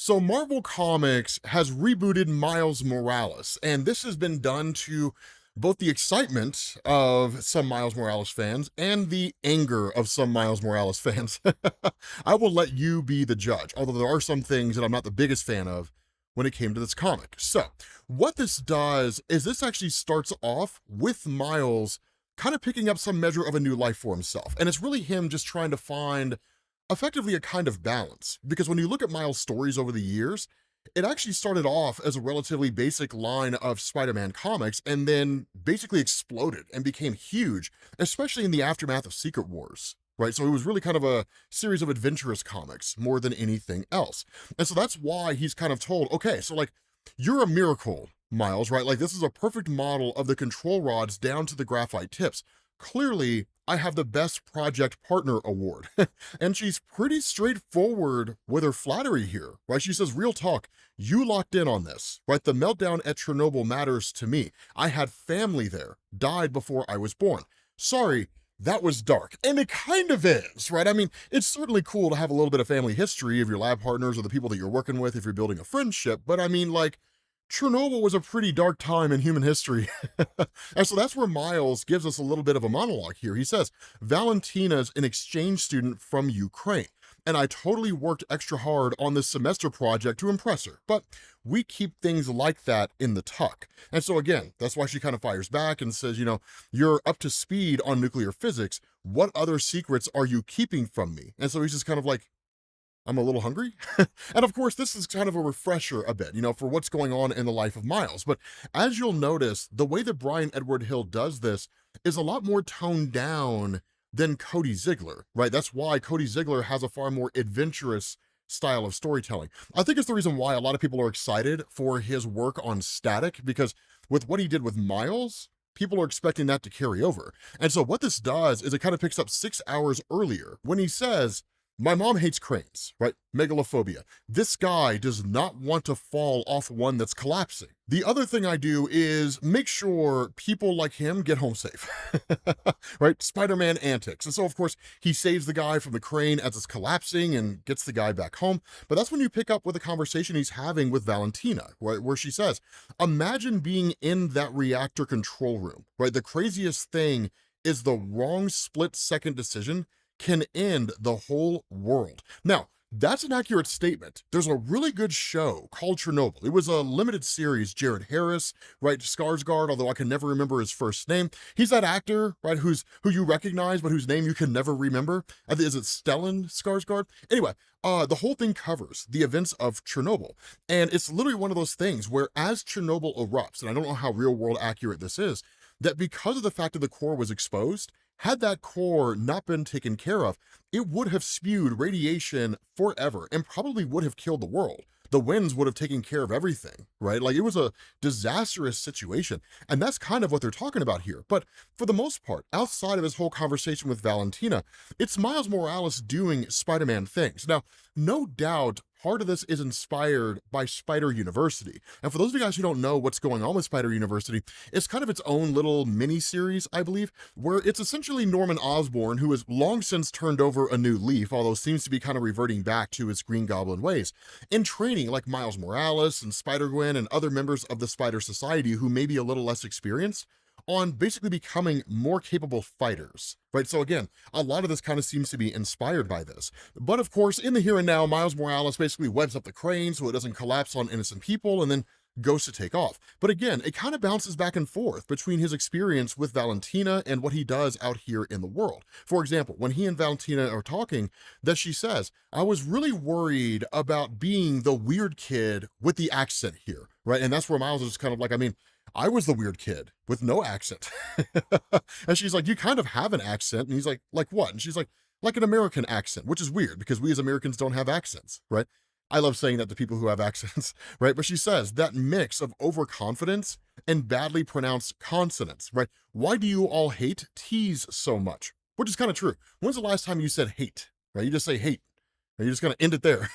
So Marvel Comics has rebooted Miles Morales, and this has been done to both the excitement of some Miles Morales fans and the anger of some Miles Morales fans. I will let you be the judge, although there are some things that I'm not the biggest fan of when it came to this comic. So, what this does is this actually starts off with Miles kind of picking up some measure of a new life for himself. And it's really him just trying to find effectively a kind of balance. Because when you look at Miles' stories over the years, it actually started off as a relatively basic line of Spider-Man comics and then basically exploded and became huge, especially in the aftermath of Secret Wars. Right, so it was really kind of a series of adventurous comics more than anything else. And so that's why he's kind of told, okay, so like, you're a miracle, Miles, right? Like, this is a perfect model of the control rods down to the graphite tips. Clearly, I have the best project partner award. And she's pretty straightforward with her flattery here, right? She says, real talk, you locked in on this, right? The meltdown at Chernobyl matters to me. I had family there, died before I was born. Sorry, that was dark. And it kind of is, right? I mean, it's certainly cool to have a little bit of family history of your lab partners or the people that you're working with if you're building a friendship, but I mean, like, Chernobyl was a pretty dark time in human history. And so that's where Miles gives us a little bit of a monologue here. He says, Valentina's an exchange student from Ukraine, and I totally worked extra hard on this semester project to impress her, but we keep things like that in the tuck. And so again, that's why she kind of fires back and says, you're up to speed on nuclear physics. What other secrets are you keeping from me? And so he's just kind of like, I'm a little hungry. And of course, this is kind of a refresher a bit, for what's going on in the life of Miles. But as you'll notice, the way that Brian Edward Hill does this is a lot more toned down than Cody Ziegler, right? That's why Cody Ziegler has a far more adventurous style of storytelling. I think it's the reason why a lot of people are excited for his work on Static, because with what he did with Miles, people are expecting that to carry over. And so what this does is it kind of picks up 6 hours earlier when he says, my mom hates cranes, right? Megalophobia. This guy does not want to fall off one that's collapsing. The other thing I do is make sure people like him get home safe, right? Spider-Man antics. And so, of course, he saves the guy from the crane as it's collapsing and gets the guy back home. But that's when you pick up with the conversation he's having with Valentina, right? Where she says, imagine being in that reactor control room, right? The craziest thing is the wrong split-second decision can end the whole world. Now, that's an accurate statement. There's a really good show called Chernobyl. It was a limited series. Jared Harris, right? Skarsgård, although I can never remember his first name. He's that actor, right? Who you recognize, but whose name you can never remember. Is it Stellan Skarsgård? Anyway, the whole thing covers the events of Chernobyl. And it's literally one of those things where as Chernobyl erupts, and I don't know how real world accurate this is, that because of the fact that the core was exposed, had that core not been taken care of, it would have spewed radiation forever and probably would have killed the world. The winds would have taken care of everything, right? Like, it was a disastrous situation. And that's kind of what they're talking about here. But for the most part, outside of his whole conversation with Valentina, it's Miles Morales doing Spider-Man things. Now, no doubt, part of this is inspired by Spider University. And for those of you guys who don't know what's going on with Spider University, it's kind of its own little mini-series, I believe, where it's essentially Norman Osborn, who has long since turned over a new leaf, although seems to be kind of reverting back to his Green Goblin ways, in training like Miles Morales and Spider-Gwen and other members of the Spider Society who may be a little less experienced, on basically becoming more capable fighters, right? So again, a lot of this kind of seems to be inspired by this. But of course, in the here and now, Miles Morales basically webs up the crane so it doesn't collapse on innocent people and then goes to take off. But again, it kind of bounces back and forth between his experience with Valentina and what he does out here in the world. For example, when he and Valentina are talking, that she says, I was really worried about being the weird kid with the accent here, right? And that's where Miles is kind of like, I mean, I was the weird kid with no accent. And she's like, you kind of have an accent. And he's like what? And she's like an American accent, which is weird because we as Americans don't have accents, right? I love saying that to people who have accents, right? But she says that mix of overconfidence and badly pronounced consonants, right? Why do you all hate T's so much? Which is kind of true. When's the last time you said hate, right? You just say hate. You're just going to end it there,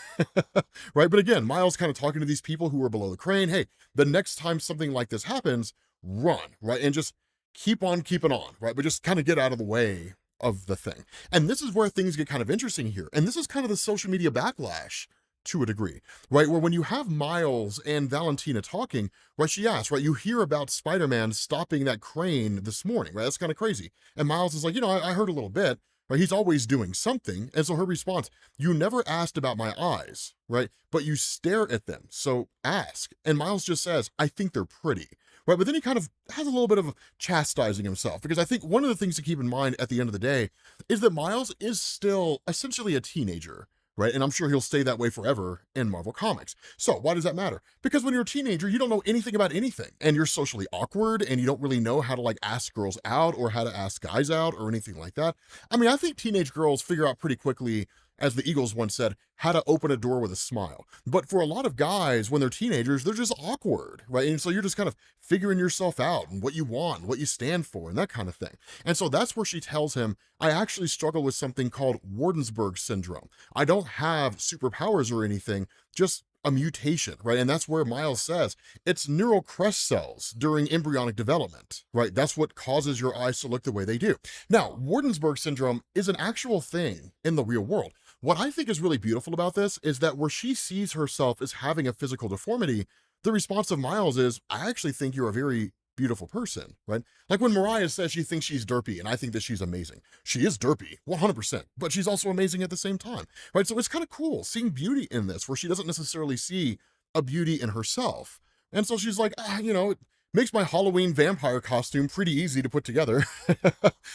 right? But again, Miles kind of talking to these people who are below the crane. Hey, the next time something like this happens, run, right? And just keep on keeping on, right? But just kind of get out of the way of the thing. And this is where things get kind of interesting here. And this is kind of the social media backlash to a degree, right? Where when you have Miles and Valentina talking, right, she asks, right, you hear about Spider-Man stopping that crane this morning, right? That's kind of crazy. And Miles is like, I heard a little bit, right? He's always doing something. And so her response, you never asked about my eyes, right? But you stare at them. So ask. And Miles just says, I think they're pretty, right? But then he kind of has a little bit of chastising himself, because I think one of the things to keep in mind at the end of the day is that Miles is still essentially a teenager, right? And I'm sure he'll stay that way forever in Marvel Comics. So why does that matter? Because when you're a teenager, you don't know anything about anything, and you're socially awkward, and you don't really know how to like ask girls out or how to ask guys out or anything like that. I mean, I think teenage girls figure out pretty quickly, as the Eagles once said, how to open a door with a smile. But for a lot of guys, when they're teenagers, they're just awkward, right? And so you're just kind of figuring yourself out and what you want, what you stand for, and that kind of thing. And so that's where she tells him, I actually struggle with something called Wardensburg syndrome. I don't have superpowers or anything, just a mutation, right? And that's where Miles says it's neural crest cells during embryonic development, right? That's what causes your eyes to look the way they do. Now, Wardensburg syndrome is an actual thing in the real world. What I think is really beautiful about this is that where she sees herself as having a physical deformity, the response of Miles is, I actually think you're a very beautiful person, right? Like when Mariah says she thinks she's derpy, and I think that she's amazing. She is derpy, 100%, but she's also amazing at the same time, right? So it's kind of cool seeing beauty in this, where she doesn't necessarily see a beauty in herself. And so she's like, it makes my Halloween vampire costume pretty easy to put together.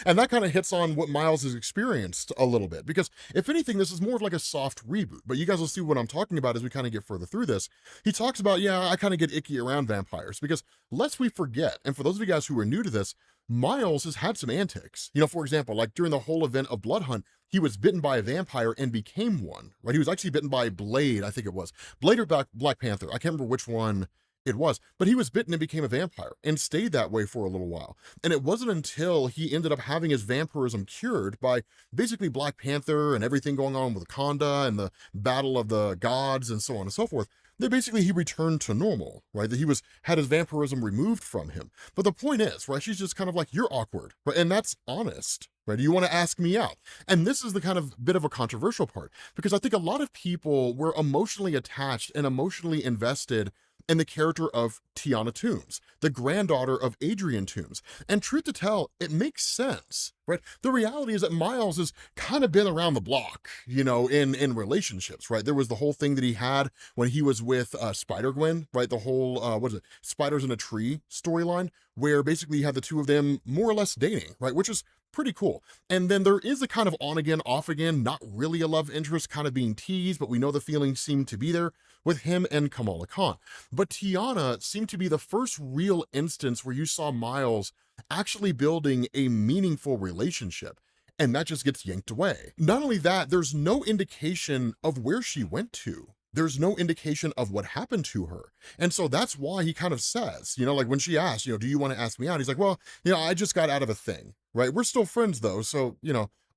And that kind of hits on what Miles has experienced a little bit, because if anything, this is more of like a soft reboot, but you guys will see what I'm talking about as we kind of get further through this. He talks about, I kind of get icky around vampires, because lest we forget, and for those of you guys who are new to this, Miles has had some antics. For example, like during the whole event of Blood Hunt, he was bitten by a vampire and became one, right? He was actually bitten by Blade, I think it was. Blade or Black Panther, I can't remember which one it was, but he was bitten and became a vampire and stayed that way for a little while. And it wasn't until he ended up having his vampirism cured by basically Black Panther and everything going on with Wakanda and the battle of the gods and so on and so forth, that basically he returned to normal, right? That he had his vampirism removed from him. But the point is, right, she's just kind of like, you're awkward, right? And that's honest, right? Do you want to ask me out? And this is the kind of bit of a controversial part, because I think a lot of people were emotionally attached and emotionally invested in the character of Tiana Toombs, the granddaughter of Adrian Toombs. And truth to tell, it makes sense, right? The reality is that Miles has kind of been around the block, in relationships, right? There was the whole thing that he had when he was with Spider-Gwen, right? The whole, Spiders in a Tree storyline, where basically you had the two of them more or less dating, right? Which is pretty cool. And then there is a kind of on again, off again, not really a love interest kind of being teased, but we know the feelings seem to be there with him and Kamala Khan. But Tiana seemed to be the first real instance where you saw Miles actually building a meaningful relationship, and that just gets yanked away. Not only that, there's no indication of where she went to. There's no indication of what happened to her. And so that's why he kind of says, like when she asked, do you want to ask me out? He's like, well, I just got out of a thing, right? We're still friends though. So,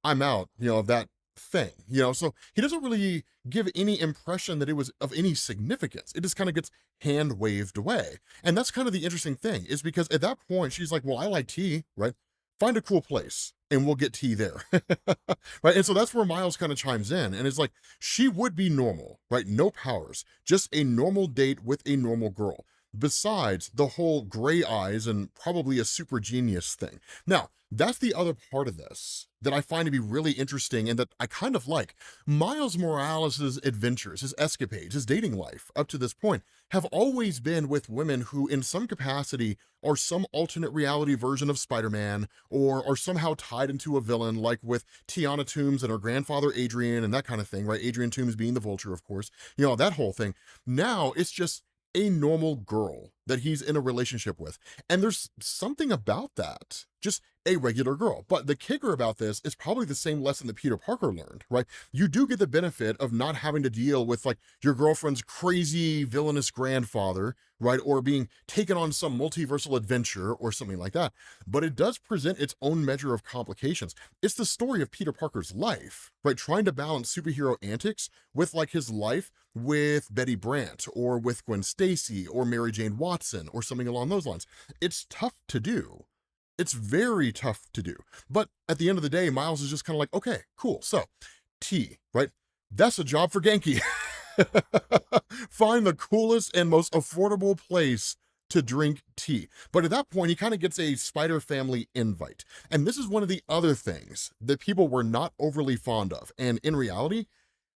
I'm out, of that thing, so he doesn't really give any impression that it was of any significance. It just kind of gets hand waved away. And that's kind of the interesting thing, is because at that point she's like, well, I like tea, right? Find a cool place and we'll get tea there. Right? And so that's where Miles kind of chimes in and is like, she would be normal, right? No powers, just a normal date with a normal girl, besides the whole gray eyes and probably a super genius thing. Now, that's the other part of this that I find to be really interesting and that I kind of like. Miles Morales' adventures, his escapades, his dating life up to this point have always been with women who in some capacity are some alternate reality version of Spider-Man, or are somehow tied into a villain, like with Tiana Toombs and her grandfather Adrian and that kind of thing, right? Adrian Toombs being the Vulture, of course, that whole thing. Now it's just a normal girl that he's in a relationship with. And there's something about that, just a regular girl. But the kicker about this is probably the same lesson that Peter Parker learned, right? You do get the benefit of not having to deal with like your girlfriend's crazy villainous grandfather, right? Or being taken on some multiversal adventure or something like that. But it does present its own measure of complications. It's the story of Peter Parker's life, right? Trying to balance superhero antics with like his life with Betty Brant or with Gwen Stacy or Mary Jane Watson or something along those lines. It's tough to do. It's very tough to do. But at the end of the day, Miles is just kind of like, okay, cool. So T, right? That's a job for Genki. Find the coolest and most affordable place to drink tea. But at that point, he kind of gets a Spider Family invite. And this is one of the other things that people were not overly fond of. And in reality,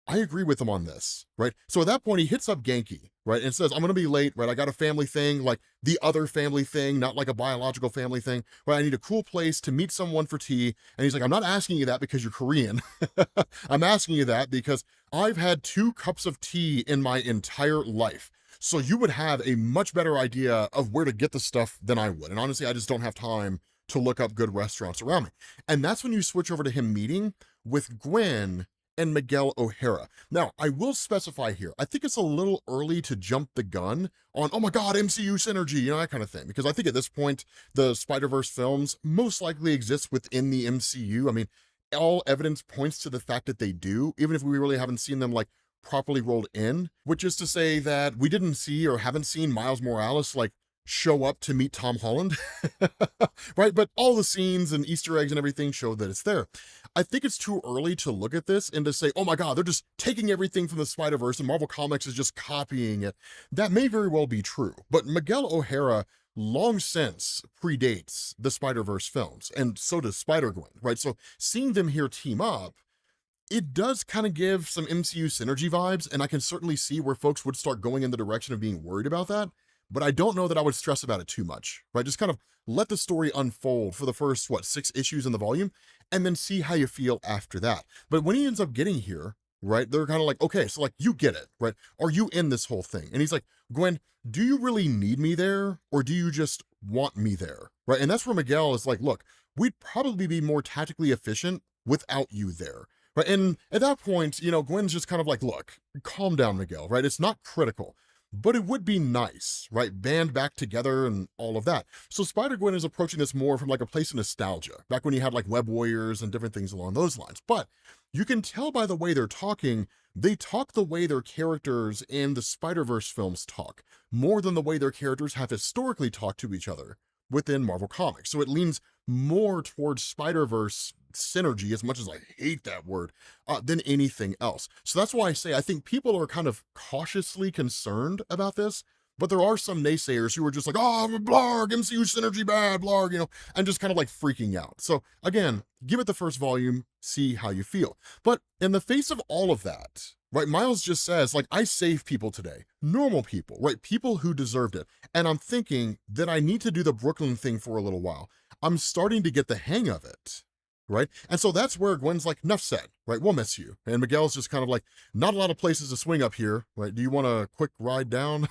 I agree with him on this, right? So at that point, he hits up Genki, right, and says, I'm going to be late, right? I got a family thing, like the other family thing, not like a biological family thing, right? I need a cool place to meet someone for tea. And he's like, I'm not asking you that because you're Korean. I'm asking you that because I've had 2 cups of tea in my entire life. So you would have a much better idea of where to get the stuff than I would. And honestly, I just don't have time to look up good restaurants around me. And that's when you switch over to him meeting with Gwen and Miguel O'Hara. Now, I will specify here, I think it's a little early to jump the gun on, oh my God, MCU synergy, you know, that kind of thing. Because I think at this point, the Spider-Verse films most likely exist within the MCU. I mean, all evidence points to the fact that they do, even if we really haven't seen them like properly rolled in, which is to say that we didn't see or haven't seen Miles Morales like show up to meet Tom Holland, right? But all the scenes and Easter eggs and everything show that it's there. I think it's too early to look at this and to say, oh my God, they're just taking everything from the Spider-Verse and Marvel Comics is just copying it. That may very well be true, but Miguel O'Hara long since predates the Spider-Verse films, and so does Spider-Gwen, right? So seeing them here team up, it does kind of give some MCU synergy vibes, and I can certainly see where folks would start going in the direction of being worried about that. But I don't know that I would stress about it too much, right? Just kind of let the story unfold for the first, 6 issues in the volume, and then see how you feel after that. But when he ends up getting here, right, they're kind of like, okay, so like, you get it, right? Are you in this whole thing? And he's like, Gwen, do you really need me there, or do you just want me there, right? And that's where Miguel is like, look, we'd probably be more tactically efficient without you there. Right. And at that point, Gwen's just kind of like, look, calm down, Miguel, right? It's not critical, but it would be nice, right? Band back together and all of that. So Spider-Gwen is approaching this more from like a place of nostalgia, back when you had like Web Warriors and different things along those lines. But you can tell by the way they're talking, they talk the way their characters in the Spider-Verse films talk, more than the way their characters have historically talked to each other within Marvel Comics. So it leans more towards Spider-Verse synergy, as much as I hate that word, than anything else. So that's why I say I think people are kind of cautiously concerned about this, but there are some naysayers who are just like, oh, blarg, MCU synergy bad, blarg, and just kind of like freaking out. So again, give it the first volume, see how you feel. But in the face of all of that, right, Miles just says, like, I saved people today, normal people, right, people who deserved it. And I'm thinking that I need to do the Brooklyn thing for a little while. I'm starting to get the hang of it. Right. And so that's where Gwen's like, enough said, right? We'll miss you. And Miguel's just kind of like, not a lot of places to swing up here, right? Do you want a quick ride down?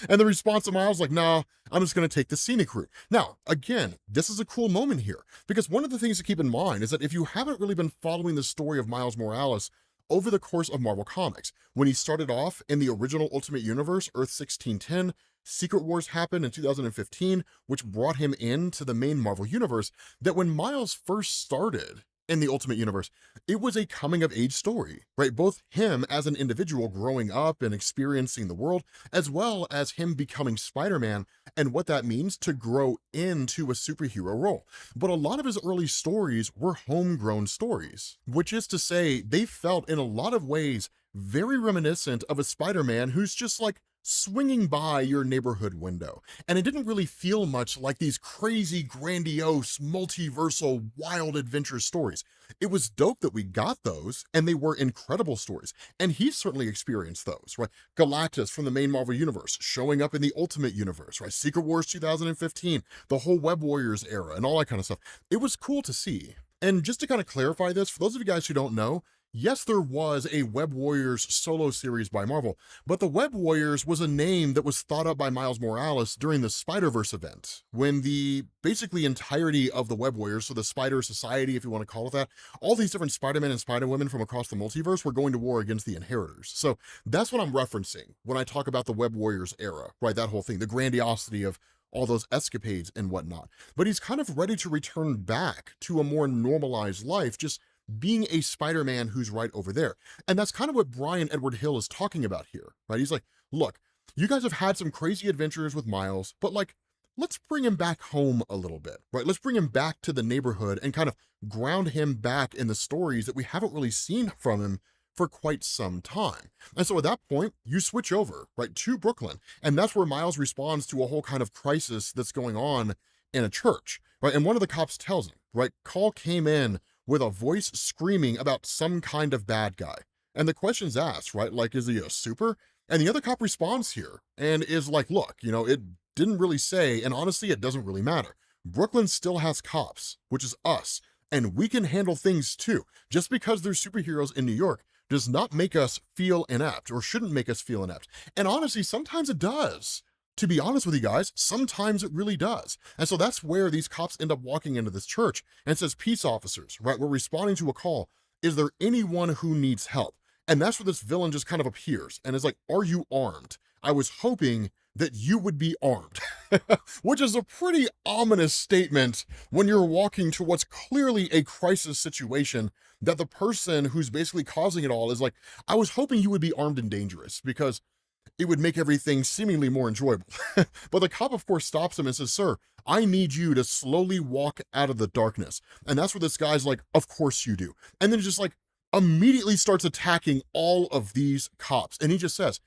And the response of Miles like, no, I'm just going to take the scenic route. Now, again, this is a cool moment here, because one of the things to keep in mind is that if you haven't really been following the story of Miles Morales over the course of Marvel Comics, when he started off in the original Ultimate Universe, Earth 1610, Secret Wars happened in 2015, which brought him into the main Marvel Universe, that when Miles first started in the Ultimate Universe, it was a coming-of-age story, right? Both him as an individual growing up and experiencing the world, as well as him becoming Spider-Man and what that means to grow into a superhero role. But a lot of his early stories were homegrown stories, which is to say they felt in a lot of ways very reminiscent of a Spider-Man who's just like swinging by your neighborhood window. And it didn't really feel much like these crazy, grandiose, multiversal, wild adventure stories. It was dope that we got those, and they were incredible stories. And he's certainly experienced those, right? Galactus from the main Marvel Universe showing up in the Ultimate Universe, right? Secret Wars 2015, the whole Web Warriors era, and all that kind of stuff. It was cool to see. And just to kind of clarify this, for those of you guys who don't know, yes, there was a Web Warriors solo series by Marvel, but the Web Warriors was a name that was thought up by Miles Morales during the Spider-Verse event, when the basically entirety of the Web Warriors, so the Spider Society, if you want to call it that, all these different Spider-Men and Spider-Women from across the multiverse were going to war against the Inheritors. So that's what I'm referencing when I talk about the Web Warriors era, right? That whole thing, the grandiosity of all those escapades and whatnot. But he's kind of ready to return back to a more normalized life, just being a Spider-Man who's right over there. And that's kind of what Brian Edward Hill is talking about here, right? He's like, look, you guys have had some crazy adventures with Miles, but like, let's bring him back home a little bit, right? Let's bring him back to the neighborhood and kind of ground him back in the stories that we haven't really seen from him for quite some time. And so at that point, you switch over, right, to Brooklyn. And that's where Miles responds to a whole kind of crisis that's going on in a church, right? And one of the cops tells him, right, Call came in with a voice screaming about some kind of bad guy. And the question's asked, right, like, is he a super? And the other cop responds here and is like, look, it didn't really say, and honestly, it doesn't really matter. Brooklyn still has cops, which is us, and we can handle things too. Just because there's superheroes in New York does not make us feel inept, or shouldn't make us feel inept. And honestly, sometimes it does. To be honest with you guys, sometimes it really does. And so that's where these cops end up walking into this church and says, peace officers, right? We're responding to a call. Is there anyone who needs help? And that's where this villain just kind of appears and is like, are you armed? I was hoping that you would be armed, which is a pretty ominous statement when you're walking to what's clearly a crisis situation, that the person who's basically causing it all is like, I was hoping you would be armed and dangerous because it would make everything seemingly more enjoyable. But the cop, of course, stops him and says, sir, I need you to slowly walk out of the darkness. And that's where this guy's like, of course you do. And then just like immediately starts attacking all of these cops. And he just says,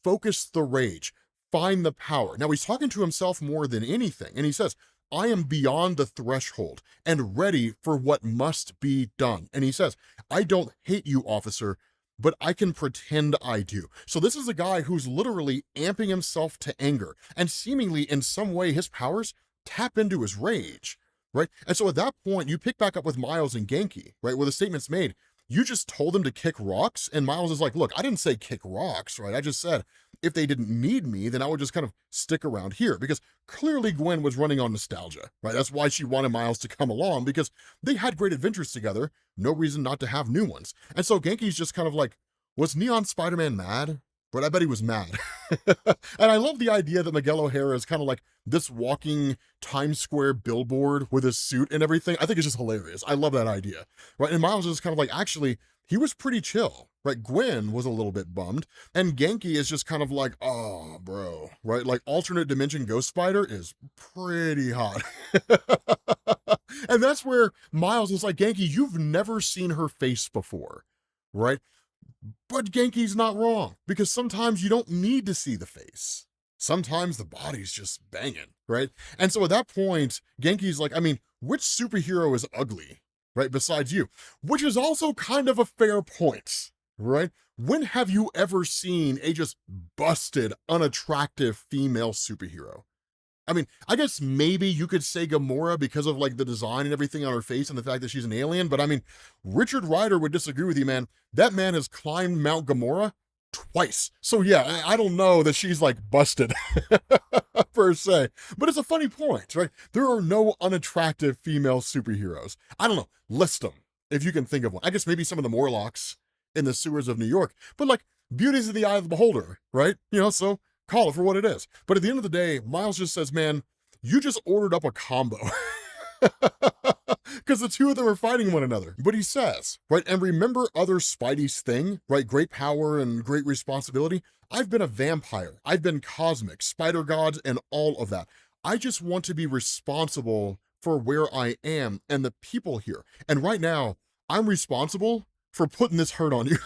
focus the rage, find the power. Now he's talking to himself more than anything. And he says, I am beyond the threshold and ready for what must be done. And he says, I don't hate you, officer, but I can pretend I do. So this is a guy who's literally amping himself to anger, and seemingly in some way his powers tap into his rage, right? And so at that point, you pick back up with Miles and Genki, right? Where the statement's made, you just told them to kick rocks. And Miles is like, look, I didn't say kick rocks, right? I just said, if they didn't need me, then I would just kind of stick around here, because clearly Gwen was running on nostalgia, right? That's why she wanted Miles to come along, because they had great adventures together. No reason not to have new ones. And so Genki's just kind of like, was Neon Spider-Man mad? But I bet he was mad. And I love the idea that Miguel O'Hara is kind of like this walking Times Square billboard with his suit and everything. I think it's just hilarious. I love that idea, right? And Miles is kind of like, actually, he was pretty chill, right? Gwen was a little bit bummed, and Genki is just kind of like, oh, bro, right? Like alternate dimension Ghost Spider is pretty hot. And that's where Miles is like, Genki, you've never seen her face before, right? But Genki's not wrong, because sometimes you don't need to see the face. Sometimes the body's just banging, right? And so at that point, Genki's like, I mean, which superhero is ugly, right, besides you? Which is also kind of a fair point, right? When have you ever seen a just busted, unattractive female superhero? I mean, I guess maybe you could say Gamora because of like the design and everything on her face and the fact that she's an alien, but I mean, Richard Rider would disagree with you, man. That man has climbed Mount Gamora twice. So yeah, I don't know that she's like busted per se, but it's a funny point, right? There are no unattractive female superheroes. I don't know, list them if you can think of one. I guess maybe some of the Morlocks in the sewers of New York, but like beauty's in the eye of the beholder, right? So call it for what it is. But at the end of the day, Miles just says, man, you just ordered up a combo. Because the two of them are fighting one another. But he says, right, and remember other Spidey's thing, right? Great power and great responsibility. I've been a vampire. I've been cosmic, spider gods, and all of that. I just want to be responsible for where I am and the people here. And right now, I'm responsible for putting this hurt on you.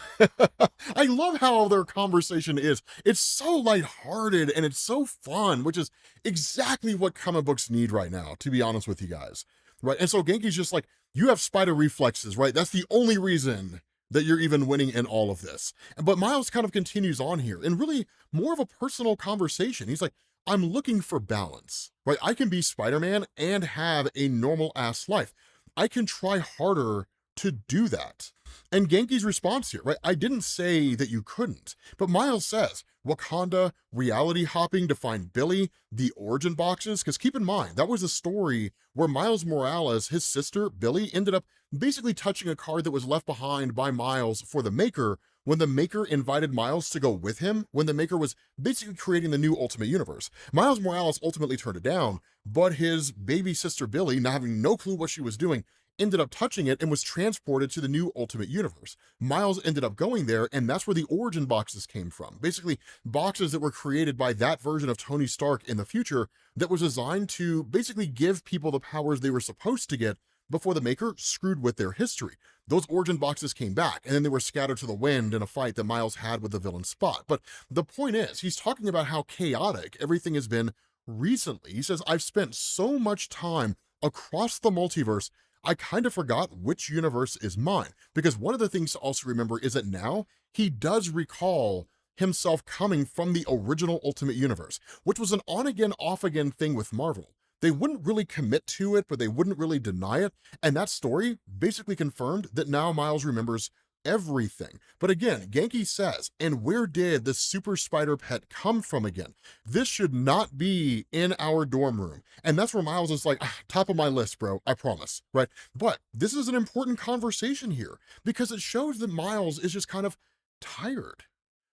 I love how their conversation is. It's so lighthearted and it's so fun, which is exactly what comic books need right now, to be honest with you guys. Right? And so Genki's just like, you have spider reflexes, right? That's the only reason that you're even winning in all of this. But Miles kind of continues on here in really more of a personal conversation. He's like, I'm looking for balance, right? I can be Spider-Man and have a normal ass life. I can try harder to do that. And Genki's response here, right? I didn't say that you couldn't, but Miles says, Wakanda, reality hopping to find Billy, the origin boxes, because keep in mind, that was a story where Miles Morales, his sister, Billy, ended up basically touching a card that was left behind by Miles for the Maker when the Maker invited Miles to go with him, when the Maker was basically creating the new Ultimate Universe. Miles Morales ultimately turned it down, but his baby sister Billy, not having no clue what she was doing, ended up touching it and was transported to the new Ultimate Universe. Miles ended up going there, and that's where the origin boxes came from. Basically, boxes that were created by that version of Tony Stark in the future that was designed to basically give people the powers they were supposed to get, before the Maker screwed with their history. Those origin boxes came back, and then they were scattered to the wind in a fight that Miles had with the villain Spot. But the point is, he's talking about how chaotic everything has been recently. He says, I've spent so much time across the multiverse, I kind of forgot which universe is mine. Because one of the things to also remember is that now he does recall himself coming from the original Ultimate Universe, which was an on again, off again thing with Marvel. They wouldn't really commit to it, but they wouldn't really deny it. And that story basically confirmed that now Miles remembers everything. But again, Genki says, and where did the super spider pet come from again? This should not be in our dorm room. And that's where Miles is like, top of my list, bro, I promise, right? But this is an important conversation here because it shows that Miles is just kind of tired.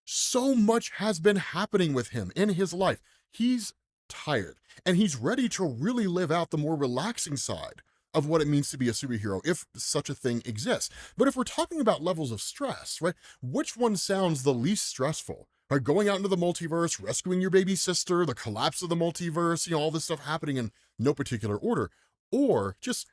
So much has been happening with him in his life. He's tired and he's ready to really live out the more relaxing side of what it means to be a superhero, if such a thing exists. But if we're talking about levels of stress, right, which one sounds the least stressful? Right, going out into the multiverse, rescuing your baby sister, the collapse of the multiverse, all this stuff happening in no particular order, or just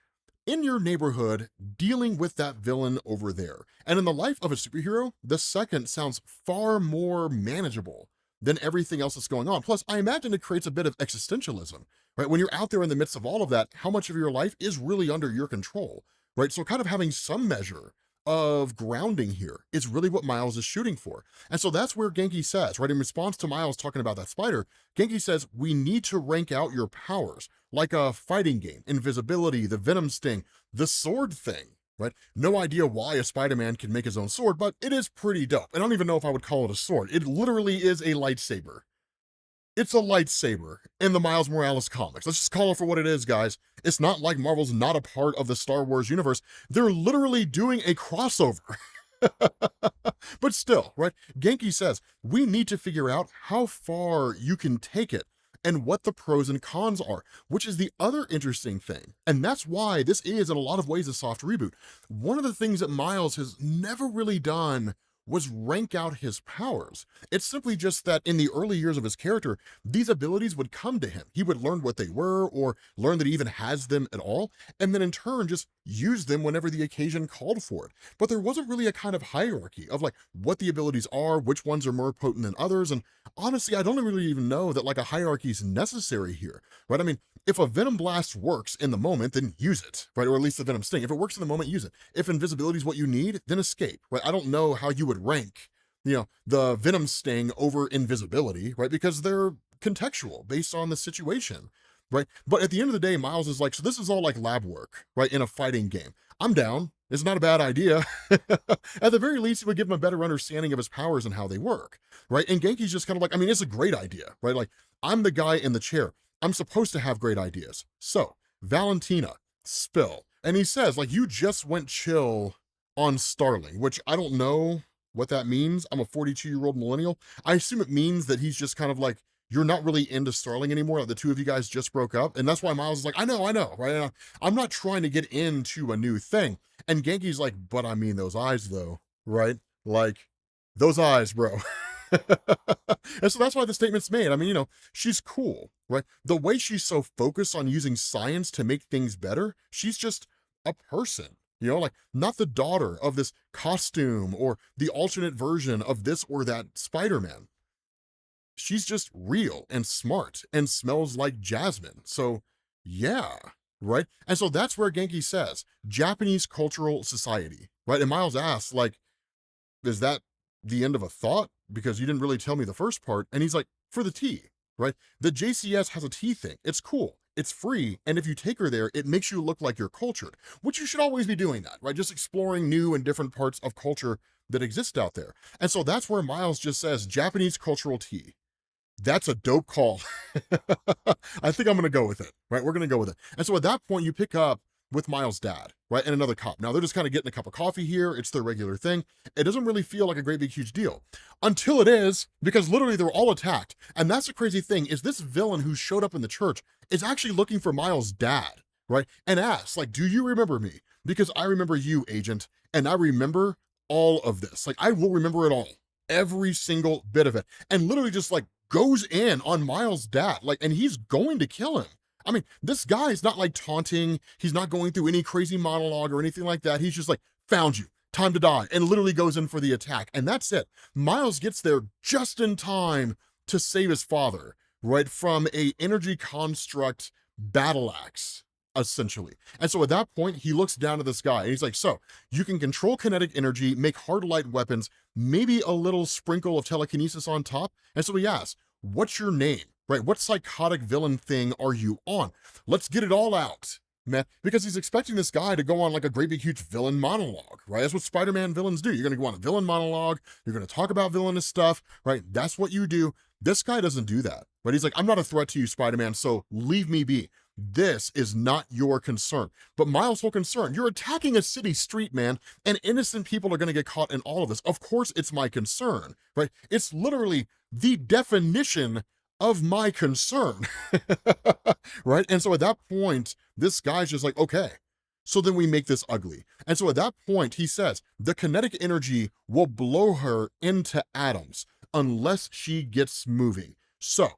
in your neighborhood, dealing with that villain over there. And in the life of a superhero, the second sounds far more manageable than everything else that's going on. Plus, I imagine it creates a bit of existentialism, right? When you're out there in the midst of all of that, how much of your life is really under your control, right? So kind of having some measure of grounding here is really what Miles is shooting for. And so that's where Genki says, right, in response to Miles talking about that spider, Genki says, we need to rank out your powers, like a fighting game, invisibility, the venom sting, the sword thing, right? No idea why a Spider-Man can make his own sword, but it is pretty dope. I don't even know if I would call it a sword. It literally is a lightsaber. It's a lightsaber in the Miles Morales comics. Let's just call it for what it is, guys. It's not like Marvel's not a part of the Star Wars universe. They're literally doing a crossover. But still, right? Genki says, we need to figure out how far you can take it and what the pros and cons are, which is the other interesting thing. And that's why this is, in a lot of ways, a soft reboot. One of the things that Miles has never really done was rank out his powers. It's simply just that in the early years of his character, these abilities would come to him. He would learn what they were or learn that he even has them at all, and then in turn just use them whenever the occasion called for it. But there wasn't really a kind of hierarchy of like what the abilities are, which ones are more potent than others, and honestly, I don't really even know that like a hierarchy is necessary here, right? I mean, if a Venom Blast works in the moment, then use it, right? Or at least the Venom Sting. If it works in the moment, use it. If invisibility is what you need, then escape, right? I don't know how you would rank, the Venom Sting over invisibility, right? Because they're contextual based on the situation, right? But at the end of the day, Miles is like, so this is all like lab work, right? In a fighting game. I'm down. It's not a bad idea. At the very least, it would give him a better understanding of his powers and how they work, right? And Genki's just kind of like, I mean, it's a great idea, right? Like, I'm the guy in the chair. I'm supposed to have great ideas. So, Valentina, spill. And he says, like, you just went chill on Starling, which I don't know what that means. I'm a 42-year-old millennial. I assume it means that he's just kind of like, you're not really into Starling anymore. Like the two of you guys just broke up. And that's why Miles is like, I know, right? I'm not trying to get into a new thing. And Genki's like, but I mean those eyes though, right? Like, those eyes, bro. And so that's why the statement's made. I mean, she's cool, right? The way she's so focused on using science to make things better, she's just a person, like not the daughter of this costume or the alternate version of this or that Spider-Man. She's just real and smart and smells like jasmine. So yeah, right? And so that's where Genki says, Japanese Cultural Society, right? And Miles asks, like, is that the end of a thought? Because you didn't really tell me the first part. And he's like, for the tea, right? The JCS has a tea thing. It's cool. It's free. And if you take her there, it makes you look like you're cultured, which you should always be doing that, right? Just exploring new and different parts of culture that exist out there. And so that's where Miles just says, Japanese cultural tea. That's a dope call. I think I'm going to go with it, right? We're going to go with it. And so at that point, you pick up with Miles' dad, right? And another cop. Now they're just kind of getting a cup of coffee here. It's their regular thing. It doesn't really feel like a great big huge deal until it is, because literally they're all attacked. And that's the crazy thing is this villain who showed up in the church is actually looking for Miles' dad, right? And asks like, do you remember me? Because I remember you, agent. And I remember all of this. Like I will remember it all, every single bit of it. And literally just like goes in on Miles' dad, like, and he's going to kill him. I mean, this guy is not like taunting. He's not going through any crazy monologue or anything like that. He's just like, found you, time to die, and literally goes in for the attack. And that's it. Miles gets there just in time to save his father, right, from a energy construct battle axe, essentially. And so at that point, he looks down at this guy and he's like, so you can control kinetic energy, make hard light weapons, maybe a little sprinkle of telekinesis on top. And so he asks, what's your name? Right? What psychotic villain thing are you on? Let's get it all out, man. Because he's expecting this guy to go on like a great big huge villain monologue, right? That's what Spider-Man villains do. You're going to go on a villain monologue. You're going to talk about villainous stuff, right? That's what you do. This guy doesn't do that, right? He's like, I'm not a threat to you, Spider-Man, so leave me be. This is not your concern. But Miles' whole concern, you're attacking a city street, man, and innocent people are going to get caught in all of this. Of course, it's my concern, right? It's literally the definition of my concern, right? And so at that point, this guy's just like, okay, so then we make this ugly. And so at that point, he says, the kinetic energy will blow her into atoms unless she gets moving. So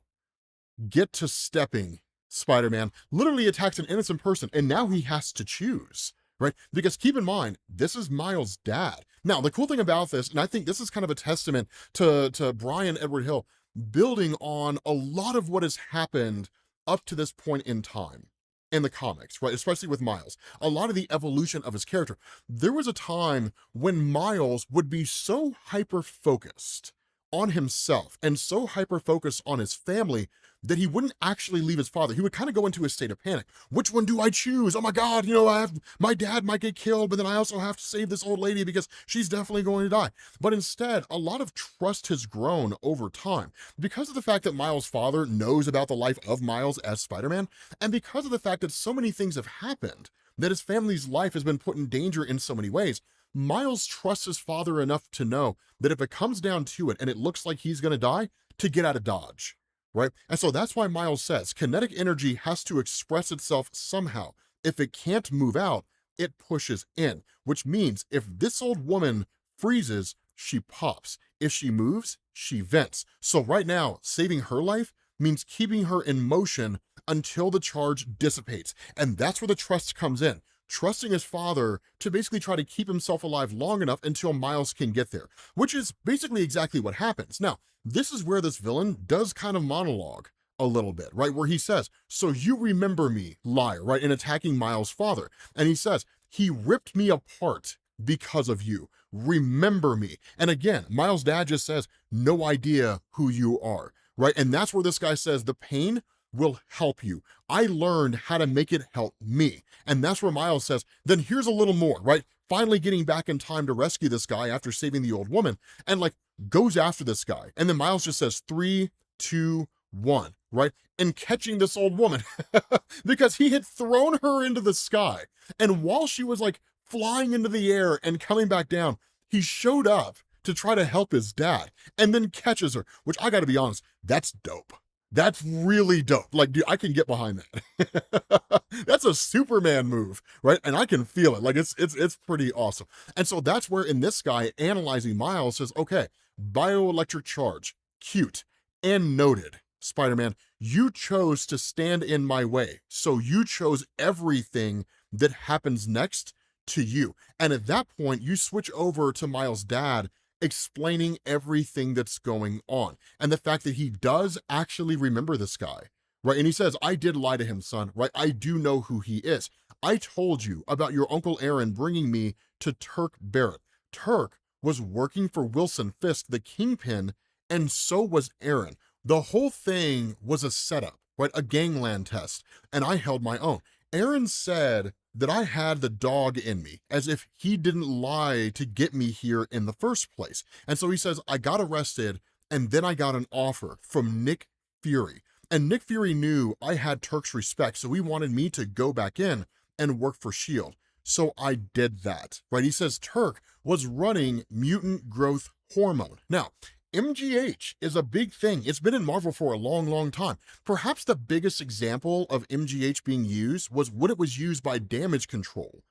get to stepping. Spider-Man literally attacks an innocent person, and now he has to choose, right? Because keep in mind, this is Miles' dad. Now, the cool thing about this, and I think this is kind of a testament to Brian Edward Hill building on a lot of what has happened up to this point in time in the comics, right? Especially with Miles. A lot of the evolution of his character. There was a time when Miles would be so hyper-focused on himself and so hyper-focused on his family that he wouldn't actually leave his father. He would kind of go into a state of panic. Which one do I choose? Oh my God, my dad might get killed, but then I also have to save this old lady because she's definitely going to die. But instead, a lot of trust has grown over time because of the fact that Miles' father knows about the life of Miles as Spider-Man, and because of the fact that so many things have happened, that his family's life has been put in danger in so many ways. Miles trusts his father enough to know that if it comes down to it and it looks like he's going to die, to get out of Dodge. Right? And so that's why Miles says kinetic energy has to express itself somehow. If it can't move out, it pushes in, which means if this old woman freezes, she pops. If she moves, she vents. So right now, saving her life means keeping her in motion until the charge dissipates. And that's where the trust comes in. Trusting his father to basically try to keep himself alive long enough until Miles can get there, which is basically exactly what happens. Now, this is where this villain does kind of monologue a little bit, right? Where he says, so you remember me, liar, right? In attacking Miles' father. And he says, he ripped me apart because of you. Remember me. And again, Miles' dad just says, no idea who you are, right? And that's where this guy says the pain will help you. I learned how to make it help me. And that's where Miles says, then here's a little more, right? Finally getting back in time to rescue this guy after saving the old woman, and like goes after this guy. And then Miles just says 3, 2, 1, right? And catching this old woman because he had thrown her into the sky. And while she was like flying into the air and coming back down, he showed up to try to help his dad and then catches her, which I got to be honest, that's dope. That's really dope. Like, dude, I can get behind that. That's a Superman move, right? And I can feel it. Like, it's pretty awesome. And so that's where in this guy analyzing Miles says, okay, bioelectric charge, cute, and noted. Spider-Man, you chose to stand in my way. So you chose everything that happens next to you. And at that point, you switch over to Miles' dad explaining everything that's going on and the fact that he does actually remember this guy, right? And he says, I did lie to him, son, right? I do know who he is. I told you about your Uncle Aaron bringing me to Turk Barrett. Turk was working for Wilson Fisk, the kingpin, and so was Aaron. The whole thing was a setup, right? A gangland test, and I held my own. Aaron said that I had the dog in me, as if he didn't lie to get me here in the first place. And so he says, I got arrested, and then I got an offer from Nick Fury. And Nick Fury knew I had Turk's respect, so he wanted me to go back in and work for S.H.I.E.L.D. So I did that, right? He says Turk was running mutant growth hormone. Now, MGH is a big thing. It's been in Marvel for a long, long time. Perhaps the biggest example of MGH being used was when it was used by damage control,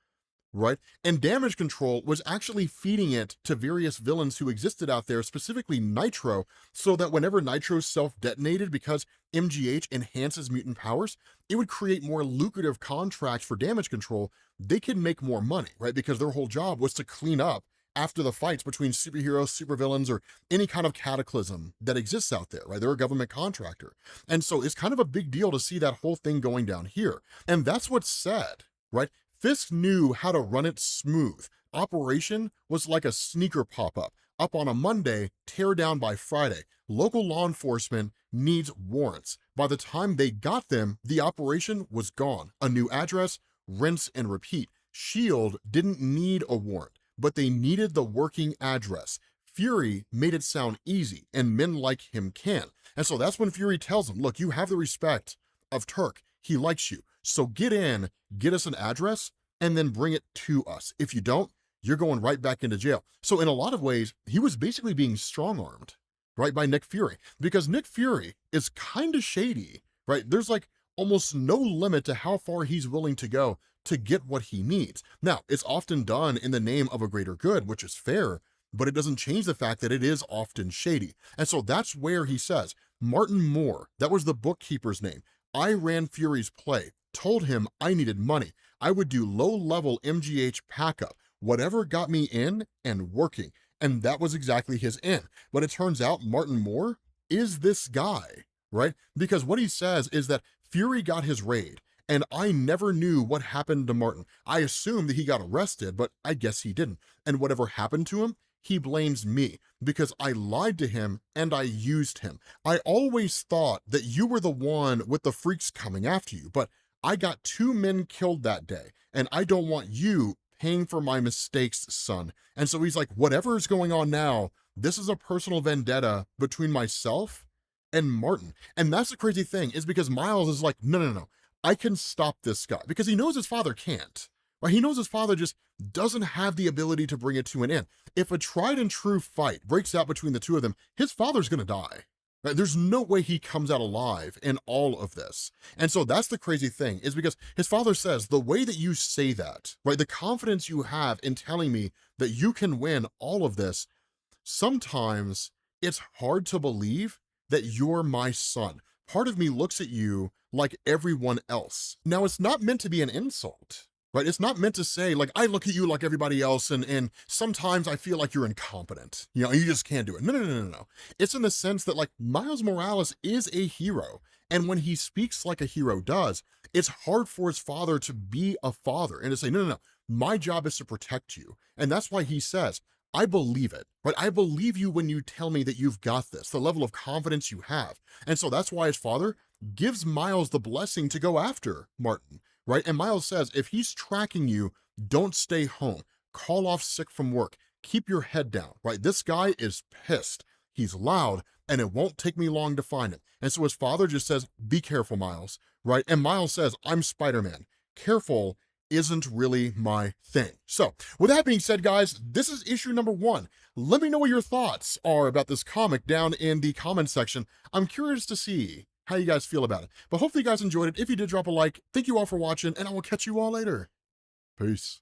right? And damage control was actually feeding it to various villains who existed out there, specifically Nitro, so that whenever Nitro self-detonated, because MGH enhances mutant powers, it would create more lucrative contracts for damage control. They could make more money, right? Because their whole job was to clean up after the fights between superheroes, supervillains, or any kind of cataclysm that exists out there, right? They're a government contractor. And so it's kind of a big deal to see that whole thing going down here. And that's what's sad, right? Fisk knew how to run it smooth. Operation was like a sneaker pop-up. Up on a Monday, tear down by Friday. Local law enforcement needs warrants. By the time they got them, the operation was gone. A new address, rinse and repeat. SHIELD didn't need a warrant, but they needed the working address. Fury made it sound easy, and men like him can. And so that's when Fury tells him, look, you have the respect of Turk. He likes you. So get in, get us an address, and then bring it to us. If you don't, you're going right back into jail. So in a lot of ways, he was basically being strong-armed, right, by Nick Fury, because Nick Fury is kind of shady, right? There's like almost no limit to how far he's willing to go to get what he needs. Now, it's often done in the name of a greater good, which is fair, but it doesn't change the fact that it is often shady. And so that's where he says, Martin Moore, that was the bookkeeper's name. I ran Fury's play, told him I needed money. I would do low-level MGH pack-up, whatever got me in and working. And that was exactly his in. But it turns out Martin Moore is this guy, right? Because what he says is that Fury got his raid, and I never knew what happened to Martin. I assumed that he got arrested, but I guess he didn't. And whatever happened to him, he blames me because I lied to him and I used him. I always thought that you were the one with the freaks coming after you, but I got 2 men killed that day, and I don't want you paying for my mistakes, son. And so he's like, whatever is going on now, this is a personal vendetta between myself and Martin. And that's the crazy thing, is because Miles is like, no, I can stop this guy, because he knows his father can't. Right? He knows his father just doesn't have the ability to bring it to an end. If a tried and true fight breaks out between the two of them, his father's gonna die. Right? There's no way he comes out alive in all of this. And so that's the crazy thing, is because his father says, the way that you say that, right, the confidence you have in telling me that you can win all of this, sometimes it's hard to believe that you're my son. Part of me looks at you like everyone else. Now, it's not meant to be an insult, right? It's not meant to say, like, I look at you like everybody else, and sometimes I feel like you're incompetent. You know, you just can't do it. No. It's in the sense that, like, Miles Morales is a hero, and when he speaks like a hero does, it's hard for his father to be a father and to say, no, my job is to protect you. And that's why he says, I believe it, right? I believe you when you tell me that you've got this, the level of confidence you have. And so that's why his father gives Miles the blessing to go after Martin, right? And Miles says, if he's tracking you, don't stay home. Call off sick from work. Keep your head down, right? This guy is pissed. He's loud, and it won't take me long to find him. And so his father just says, be careful, Miles, right? And Miles says, I'm Spider-Man. Careful isn't really my thing. So with that being said, guys, this is issue number 1. Let me know what your thoughts are about this comic down in the comment section. I'm curious to see how you guys feel about it. But hopefully you guys enjoyed it. If you did, drop a like. Thank you all for watching, and I will catch you all later. Peace.